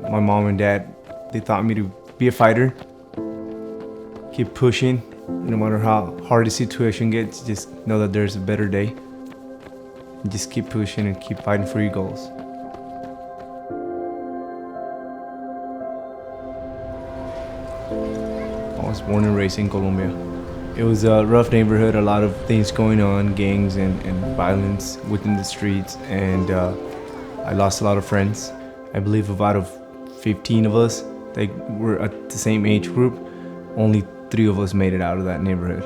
My mom and dad, they taught me to be a fighter, keep pushing, no matter how hard the situation gets, just know that there's a better day. And just keep pushing and keep fighting for your goals. I was born and raised in Colombia. It was a rough neighborhood, a lot of things going on, gangs and violence within the streets, and I lost a lot of friends. I believe out of 15 of us that were at the same age group, only 3 of us made it out of that neighborhood.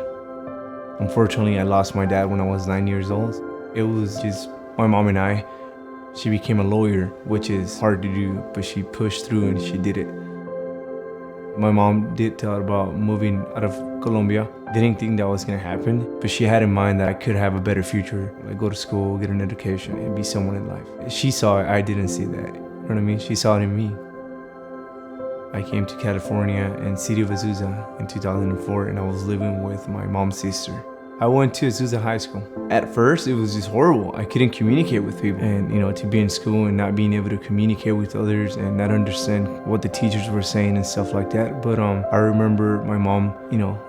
Unfortunately, I lost my dad when I was 9 years old. It was just my mom and I. She became a lawyer, which is hard to do, but she pushed through and she did it. My mom did tell her about moving out of Colombia. Didn't think that was gonna happen, but she had in mind that I could have a better future, like go to school, get an education, and be someone in life. She saw it, I didn't see that. You know what I mean? She saw it in me. I came to California and city of Azusa in 2004, and I was living with my mom's sister. I went to Azusa High School. At first, it was just horrible. I couldn't communicate with people, and to be in school and not being able to communicate with others and not understand what the teachers were saying and stuff like that. But I remember my mom,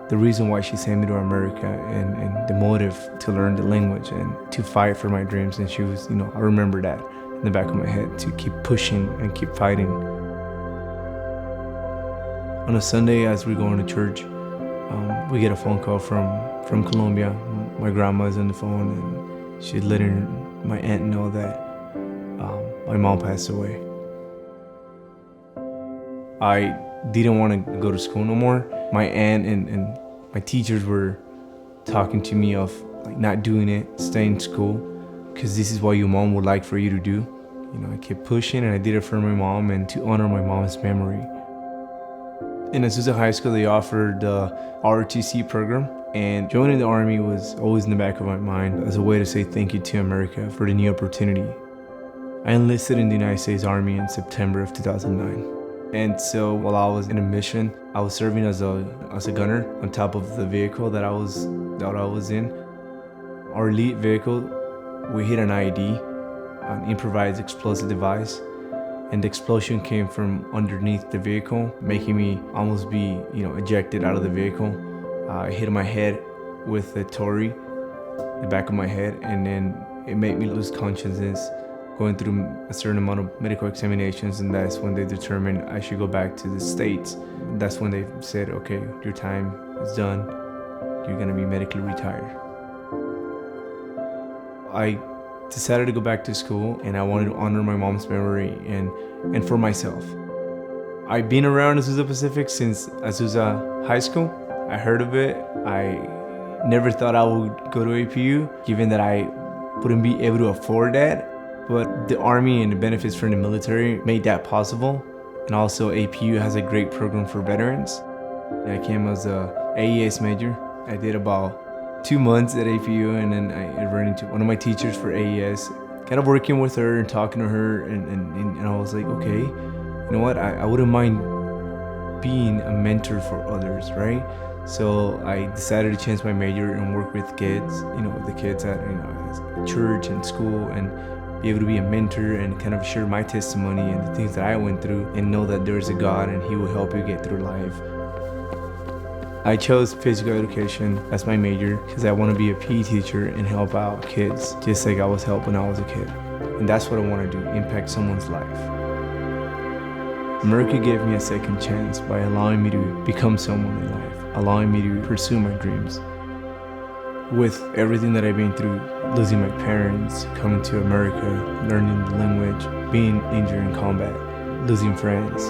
the reason why she sent me to America and the motive to learn the language and to fight for my dreams. And she was, I remember that in the back of my head, to keep pushing and keep fighting. On a Sunday, as we're going to church, we get a phone call from Colombia. My grandma's on the phone, and she's letting my aunt know that my mom passed away. I didn't want to go to school no more. My aunt and my teachers were talking to me of like not doing it, staying in school, because this is what your mom would like for you to do. I kept pushing, and I did it for my mom and to honor my mom's memory. In Azusa High School, they offered the ROTC program, and joining the Army was always in the back of my mind as a way to say thank you to America for the new opportunity. I enlisted in the United States Army in September of 2009. And so while I was in a mission, I was serving as a gunner on top of the vehicle that I was in. Our elite vehicle, we hit an IED, an improvised explosive device, and the explosion came from underneath the vehicle, making me almost be, ejected out of the vehicle. I hit my head with the Tory, the back of my head, and then it made me lose consciousness, going through a certain amount of medical examinations, and that's when they determined I should go back to the States. That's when they said, okay, your time is done. You're gonna be medically retired. I decided to go back to school, and I wanted to honor my mom's memory and for myself. I've been around Azusa Pacific since Azusa High School. I heard of it. I never thought I would go to APU, given that I wouldn't be able to afford that. But the Army and the benefits from the military made that possible. And also APU has a great program for veterans. I came as a AES major. I did about 2 months at APU, and then I ran into one of my teachers for AES, kind of working with her and talking to her, and I was like, okay, you know what, I wouldn't mind being a mentor for others, right? So I decided to change my major and work with kids, the kids at church and school, and be able to be a mentor and kind of share my testimony and the things that I went through, and know that there's a God and He will help you get through life. I chose physical education as my major because I want to be a PE teacher and help out kids, just like I was helped when I was a kid. And that's what I want to do, impact someone's life. America gave me a second chance by allowing me to become someone in life, allowing me to pursue my dreams. With everything that I've been through, losing my parents, coming to America, learning the language, being injured in combat, losing friends,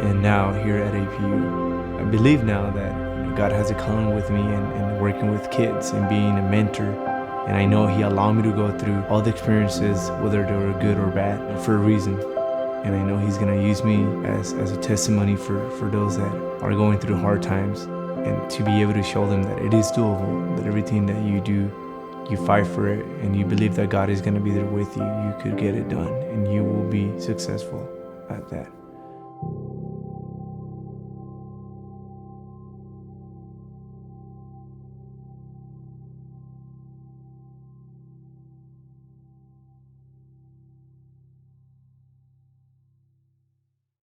and now here at APU, I believe now that God has a calling with me and working with kids and being a mentor. And I know He allowed me to go through all the experiences, whether they were good or bad, for a reason. And I know He's gonna use me as a testimony for those that are going through hard times, and to be able to show them that it is doable, that everything that you do, you fight for it, and you believe that God is gonna be there with you, you could get it done, and you will be successful at that.